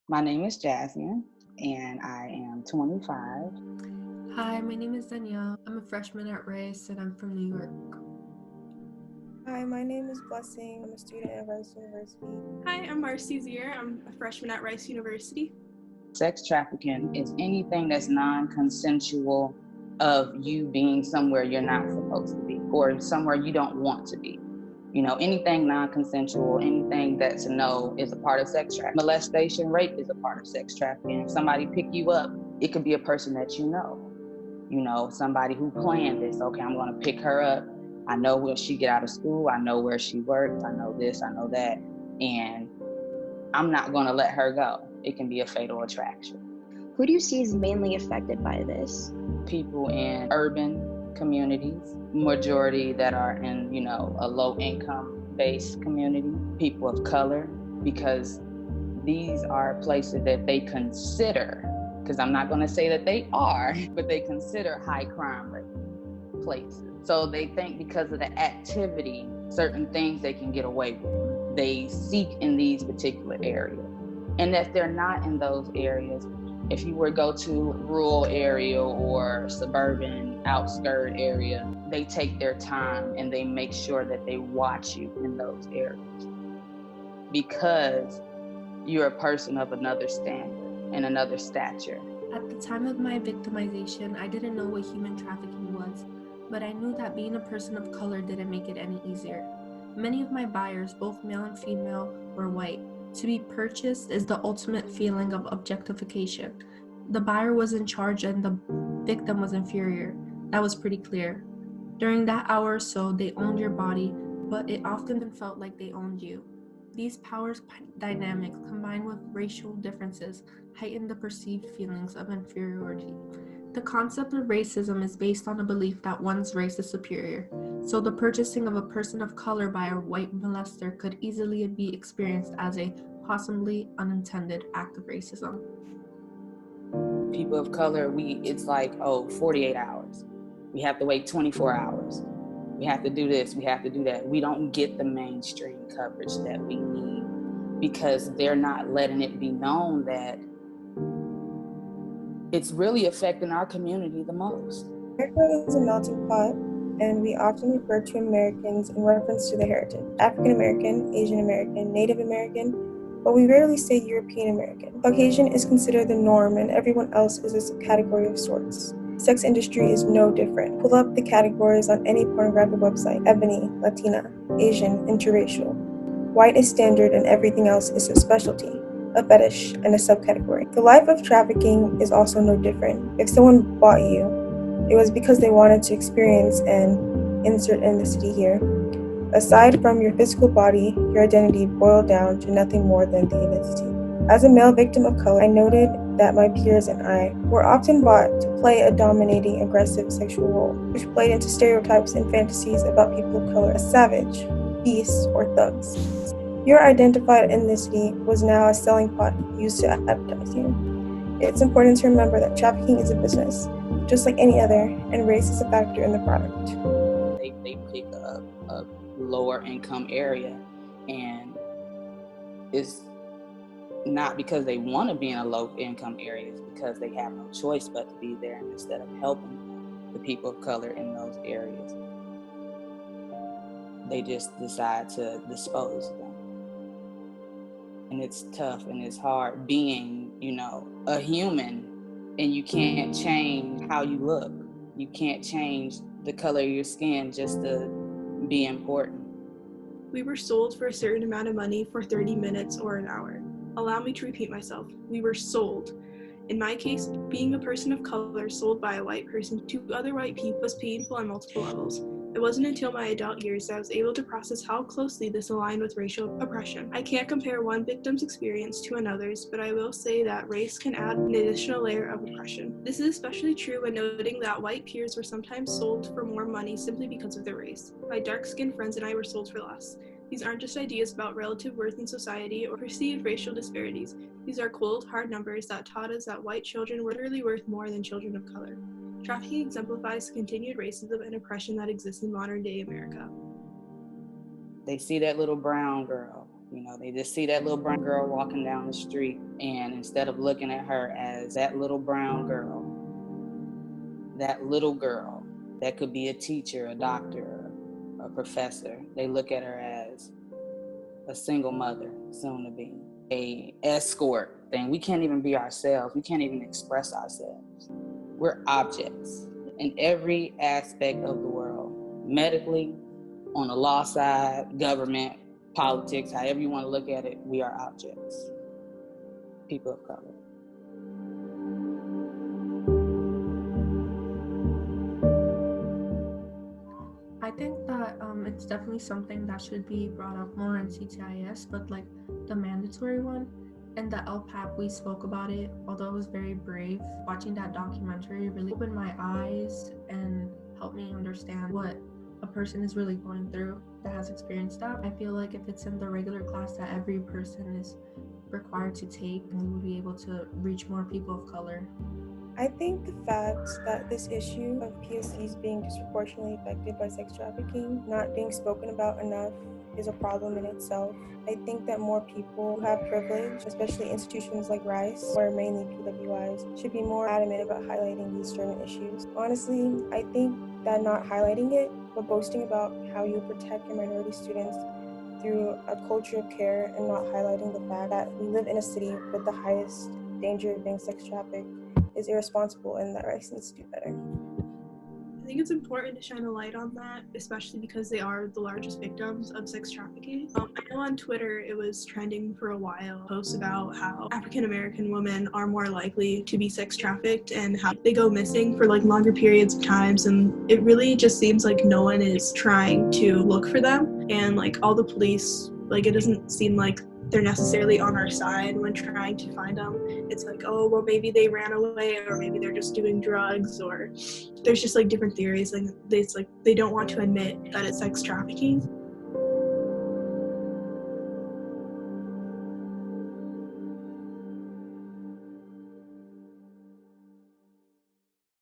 My name is Jasmine, and I am 25. Hi, my name is Danielle. I'm a freshman at Rice and I'm from New York. Hi, my name is Blessing. I'm a student at Rice University. Hi, I'm Marcy Zier. I'm a freshman at Rice University. Sex trafficking is anything that's non-consensual of you being somewhere you're not supposed to be or somewhere you don't want to be. Anything non-consensual, anything that's a no is a part of sex trafficking. Molestation, rape is a part of sex trafficking. If somebody pick you up, it could be a person that somebody who planned this. Okay, I'm going to pick her up. I know when she get out of school. I know where she works. I know this, I know that. And I'm not going to let her go. It can be a fatal attraction. Who do you see is mainly affected by this? People in urban communities, majority that are in, a low income based community, people of color, because these are places that they consider, because I'm not going to say that they are, but they consider high crime rate places. So they think because of the activity, certain things they can get away with. They seek in these particular areas. And if they're not in those areas, if you were to go to a rural area or suburban outskirt area, they take their time and they make sure that they watch you in those areas because you're a person of another standard and another stature. At the time of my victimization, I didn't know what human trafficking was, but I knew that being a person of color didn't make it any easier. Many of my buyers, both male and female, were white. To be purchased is the ultimate feeling of objectification. The buyer was in charge and the victim was inferior. That was pretty clear. During that hour or so, they owned your body, but it often felt like they owned you. These power dynamics, combined with racial differences, heighten the perceived feelings of inferiority. The concept of racism is based on a belief that one's race is superior, so the purchasing of a person of color by a white molester could easily be experienced as a possibly unintended act of racism. People of color, it's like, 48 hours. We have to wait 24 hours. We have to do this, we have to do that. We don't get the mainstream coverage that we need because they're not letting it be known that it's really affecting our community the most. America is a melting pot, and we often refer to Americans in reference to their heritage. African American, Asian American, Native American, but we rarely say European American. Caucasian is considered the norm, and everyone else is a subcategory of sorts. The sex industry is no different. Pull up the categories on any pornographic website: ebony, Latina, Asian, interracial. White is standard, and everything else is a specialty, a fetish, and a subcategory. The life of trafficking is also no different. If someone bought you, it was because they wanted to experience and insert ethnicity here. Aside from your physical body, your identity boiled down to nothing more than the ethnicity. As a male victim of color, I noted that my peers and I were often bought to play a dominating, aggressive sexual role, which played into stereotypes and fantasies about people of color as savage, beasts, or thugs. Your identified ethnicity was now a selling point used to advertise you. It's important to remember that trafficking is a business, just like any other, and race is a factor in the product. They pick a lower income area, and it's not because they want to be in a low income area, it's because they have no choice but to be there. And instead of helping the people of color in those areas, they just decide to dispose of them. And it's tough and it's hard being, a human, and you can't change how you look. You can't change the color of your skin just to be important. We were sold for a certain amount of money for 30 minutes or an hour. Allow me to repeat myself. We were sold. In my case, being a person of color sold by a white person to other white people was painful on multiple levels. It wasn't until my adult years that I was able to process how closely this aligned with racial oppression. I can't compare one victim's experience to another's, but I will say that race can add an additional layer of oppression. This is especially true when noting that white peers were sometimes sold for more money simply because of their race. My dark-skinned friends and I were sold for less. These aren't just ideas about relative worth in society or perceived racial disparities. These are cold, hard numbers that taught us that white children were literally worth more than children of color. Trafficking exemplifies the continued racism and oppression that exists in modern-day America. They see that little brown girl You know, they just see that little brown girl walking down the street, and instead of looking at her as that little brown girl, that could be a teacher, a doctor, a professor, they look at her as a single mother, soon to be, a escort thing. We can't even be ourselves. We can't even express ourselves. We're objects in every aspect of the world, medically, on the law side, government, politics, however you want to look at it, we are objects. People of color. I think that it's definitely something that should be brought up more in CTIS, but like the mandatory one and the LPAP, we spoke about it, although it was very brave. Watching that documentary really opened my eyes and helped me understand what a person is really going through that has experienced that. I feel like if it's in the regular class that every person is required to take, we would be able to reach more people of color. I think the fact that this issue of POCs being disproportionately affected by sex trafficking not being spoken about enough is a problem in itself. I think that more people who have privilege, especially institutions like Rice, or mainly PWIs, should be more adamant about highlighting these certain issues. Honestly, I think that not highlighting it, but boasting about how you protect your minority students through a culture of care and not highlighting the fact that we live in a city with the highest danger of being sex trafficked is irresponsible, and that Rice needs to do better. I think it's important to shine a light on that, especially because they are the largest victims of sex trafficking. I know on Twitter it was trending for a while, posts about how African American women are more likely to be sex trafficked and how they go missing for like longer periods of times, and it really just seems like no one is trying to look for them, and like all the police, like it doesn't seem like they're necessarily on our side when trying to find them. It's like, oh, well, maybe they ran away, or maybe they're just doing drugs, or there's just like different theories. Like it's like they don't want to admit that it's sex trafficking.